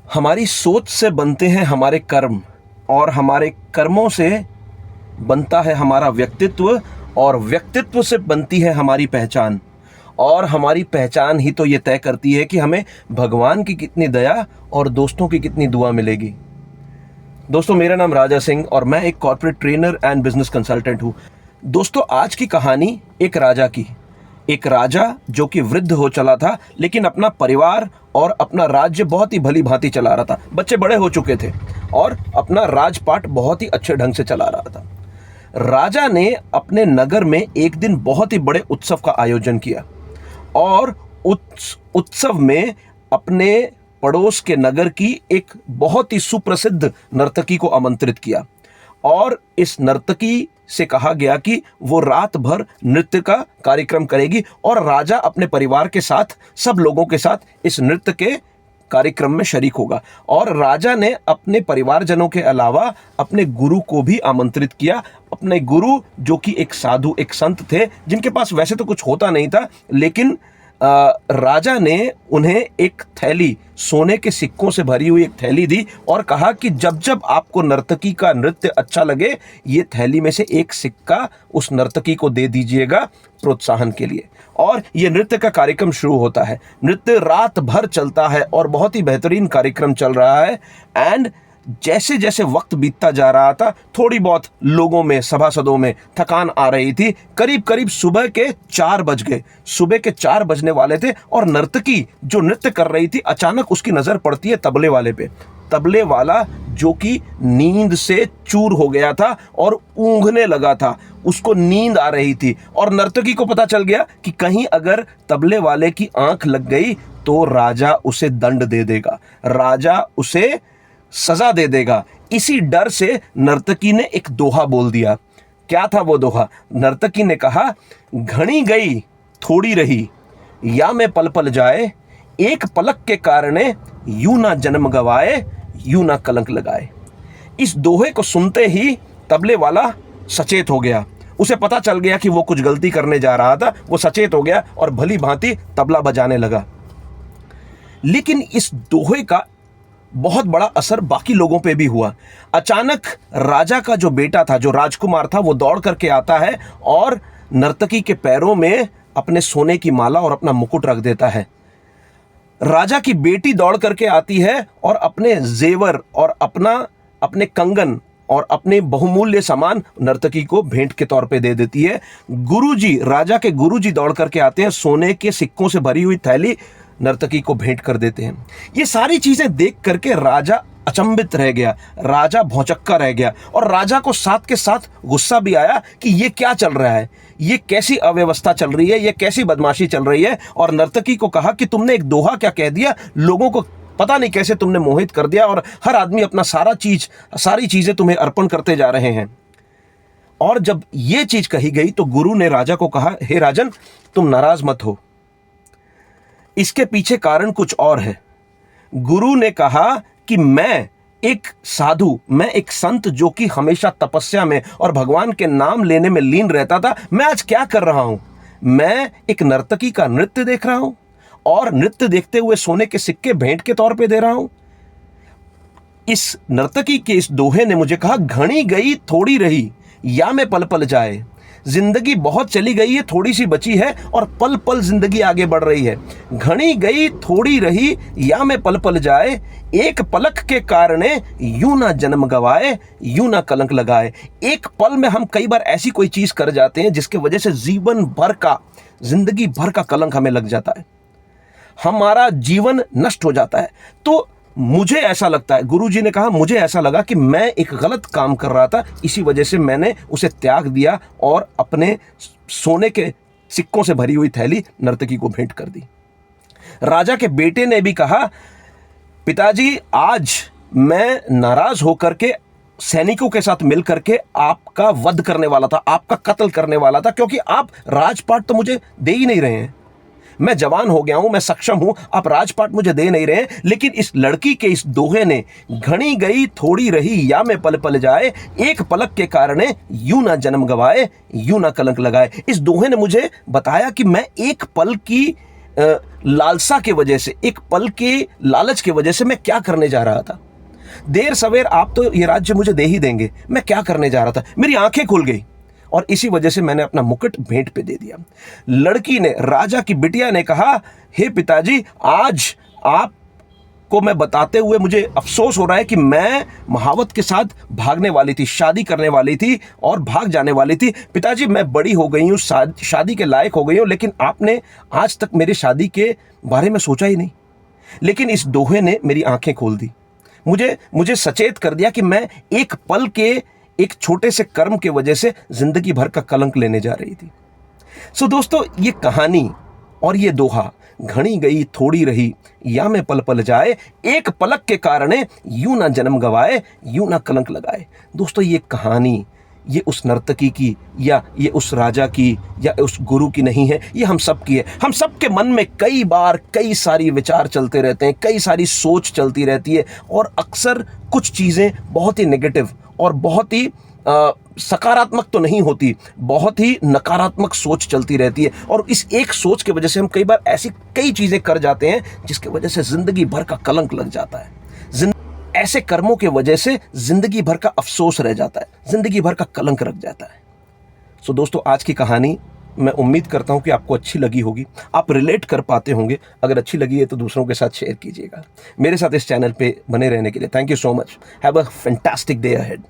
हमारी सोच से बनते हैं हमारे कर्म और हमारे कर्मों से बनता है हमारा व्यक्तित्व और व्यक्तित्व से बनती है हमारी पहचान और हमारी पहचान ही तो ये तय करती है कि हमें भगवान की कितनी दया और दोस्तों की कितनी दुआ मिलेगी। दोस्तों, मेरा नाम राजा सिंह और मैं एक corporate trainer and business consultant हूँ। दोस्तों, आज की कहानी एक राजा की। एक राजा जो कि वृद्ध हो चला था, लेकिन अपना परिवार और अपना राज्य बहुत ही भली भांति चला रहा था। बच्चे बड़े हो चुके थे और अपना राजपाट बहुत ही अच्छे ढंग से चला रहा था। राजा ने अपने नगर में एक दिन बहुत ही बड़े उत्सव का आयोजन किया और उस उत्सव में अपने पड़ोस के नगर की एक बहुत ही सुप्रसिद्ध नर्तकी को आमंत्रित किया और इस नर्तकी से कहा गया कि वो रात भर नृत्य का कार्यक्रम करेगी और राजा अपने परिवार के साथ, सब लोगों के साथ इस नृत्य के कार्यक्रम में शरीक होगा। और राजा ने अपने परिवारजनों के अलावा अपने गुरु को भी आमंत्रित किया। अपने गुरु जो कि एक साधु, एक संत थे, जिनके पास वैसे तो कुछ होता नहीं था, लेकिन राजा ने उन्हें एक थैली, सोने के सिक्कों से भरी हुई एक थैली दी और कहा कि जब जब आपको नर्तकी का नृत्य अच्छा लगे, ये थैली में से एक सिक्का उस नर्तकी को दे दीजिएगा प्रोत्साहन के लिए। और ये नृत्य का कार्यक्रम शुरू होता है। नृत्य रात भर चलता है और बहुत ही बेहतरीन कार्यक्रम चल रहा है। एंड जैसे जैसे वक्त बीतता जा रहा था, थोड़ी बहुत लोगों में, सभासदों में थकान आ रही थी। करीब करीब सुबह के 4 बज गए। सुबह के 4 बजने वाले थे और नर्तकी जो नृत्य कर रही थी, अचानक उसकी नज़र पड़ती है तबले वाले पे। तबले वाला जो कि नींद से चूर हो गया था और ऊँघने लगा था, उसको नींद आ रही थी और नर्तकी को पता चल गया कि कहीं अगर तबले वाले की आंख लग गई तो राजा उसे दंड दे देगा, राजा उसे सजा दे देगा। इसी डर से नर्तकी ने एक दोहा बोल दिया। क्या था वो दोहा? नर्तकी ने कहा, घनी गई थोड़ी रही, या मैं पल पल जाए, एक पलक के कारणे यूं ना जन्म गवाए, यूं ना कलंक लगाए। इस दोहे को सुनते ही तबले वाला सचेत हो गया। उसे पता चल गया कि वो कुछ गलती करने जा रहा था। वो सचेत हो गया और भली भांति तबला बजाने लगा। लेकिन इस दोहे का बहुत बड़ा असर बाकी लोगों पे भी हुआ। अचानक राजा का जो बेटा था, जो राजकुमार था, वो दौड़ करके आता है और नर्तकी के पैरों में अपने सोने की माला और अपना मुकुट रख देता है। राजा की बेटी दौड़ करके आती है और अपने जेवर और अपने कंगन और अपने बहुमूल्य सामान नर्तकी को भेंट के तौर पे दे देती है। गुरुजी, राजा के गुरुजी दौड़ करके आते हैं, सोने के सिक्कों से भरी हुई थैली नर्तकी को भेंट कर देते हैं। ये सारी चीजें देख करके राजा अचंभित रह गया, राजा भौचक्का रह गया और राजा को साथ के साथ गुस्सा भी आया कि ये क्या चल रहा है, ये कैसी अव्यवस्था चल रही है, ये कैसी बदमाशी चल रही है। और नर्तकी को कहा कि तुमने एक दोहा क्या कह दिया, लोगों को पता नहीं कैसे तुमने मोहित कर दिया और हर आदमी अपना सारी चीजें तुम्हें अर्पण करते जा रहे हैं। और जब ये चीज कही गई तो गुरु ने राजा को कहा, हे राजन, तुम नाराज मत हो, इसके पीछे कारण कुछ और है। गुरु ने कहा कि मैं एक साधु, मैं एक संत जो कि हमेशा तपस्या में और भगवान के नाम लेने में लीन रहता था, मैं आज क्या कर रहा हूं? मैं एक नर्तकी का नृत्य देख रहा हूं और नृत्य देखते हुए सोने के सिक्के भेंट के तौर पे दे रहा हूं। इस नर्तकी के इस दोहे ने मुझे कहा, घनी गई थोड़ी रही, या मैं पल पल जाए। जिंदगी बहुत चली गई है, थोड़ी सी बची है और पल पल जिंदगी आगे बढ़ रही है। घनी गई थोड़ी रही, या मैं पल पल जाए, एक पलक के कारणे यूं ना जन्म गवाए, यूं ना कलंक लगाए। एक पल में हम कई बार ऐसी कोई चीज कर जाते हैं जिसके वजह से जीवन भर का, जिंदगी भर का कलंक हमें लग जाता है, हमारा जीवन नष्ट हो जाता है। तो मुझे ऐसा लगता है, गुरुजी ने कहा, मुझे ऐसा लगा कि मैं एक गलत काम कर रहा था, इसी वजह से मैंने उसे त्याग दिया और अपने सोने के सिक्कों से भरी हुई थैली नर्तकी को भेंट कर दी। राजा के बेटे ने भी कहा, पिताजी, आज मैं नाराज होकर के सैनिकों के साथ मिलकर के आपका वध करने वाला था, आपका कत्ल करने वाला था, क्योंकि आप राजपाट तो मुझे दे ही नहीं रहे हैं। मैं जवान हो गया हूं, मैं सक्षम हूं, आप राजपाट मुझे दे नहीं रहे हैं। लेकिन इस लड़की के इस दोहे ने, घनी गई थोड़ी रही, या मैं पल पल जाए, एक पलक के कारणे यूं ना जन्म गवाए, यूं ना कलंक लगाए। इस दोहे ने मुझे बताया कि मैं एक पल की लालसा के वजह से, एक पल के लालच की वजह से मैं क्या करने जा रहा था। देर सवेर आप तो ये राज्य मुझे दे ही देंगे, मैं क्या करने जा रहा था। मेरी आंखें खुल गई और इसी वजह से मैंने अपना मुकुट भेंट पे दे दिया। लड़की ने, राजा की बिटिया ने कहा, हे पिताजी, आज आप को मैं बताते हुए मुझे अफसोस हो रहा है कि मैं महावत के साथ भागने वाली थी, शादी करने वाली थी और भाग जाने वाली थी। पिताजी, मैं बड़ी हो गई हूँ, शादी के लायक हो गई हूँ, लेकिन आपने आज तक मेरी शादी के बारे में सोचा ही नहीं। लेकिन इस दोहे ने मेरी आंखें खोल दी, मुझे सचेत कर दिया कि मैं एक पल के एक छोटे से कर्म के वजह से जिंदगी भर का कलंक लेने जा रही थी। सो दोस्तों, ये कहानी और ये दोहा, घनी गई थोड़ी रही या में पल पल जाए, एक पलक के कारण यूं ना जन्म गवाए, यूं ना कलंक लगाए। दोस्तों, ये कहानी ये उस नर्तकी की या ये उस राजा की या उस गुरु की नहीं है, ये हम सब की है। हम सब के मन में कई बार कई सारी विचार चलते रहते हैं, कई सारी सोच चलती रहती है और अक्सर कुछ चीज़ें बहुत ही नेगेटिव और बहुत ही सकारात्मक तो नहीं होती, बहुत ही नकारात्मक सोच चलती रहती है। और इस एक सोच की वजह से हम कई बार ऐसी कई चीज़ें कर जाते हैं जिसकी वजह से ज़िंदगी भर का कलंक लग जाता है। ऐसे कर्मों के वजह से ज़िंदगी भर का अफसोस रह जाता है, ज़िंदगी भर का कलंक रख जाता है। सो दोस्तों, आज की कहानी मैं उम्मीद करता हूँ कि आपको अच्छी लगी होगी, आप रिलेट कर पाते होंगे। अगर अच्छी लगी है तो दूसरों के साथ शेयर कीजिएगा। मेरे साथ इस चैनल पे बने रहने के लिए thank you so much. Have a fantastic day ahead.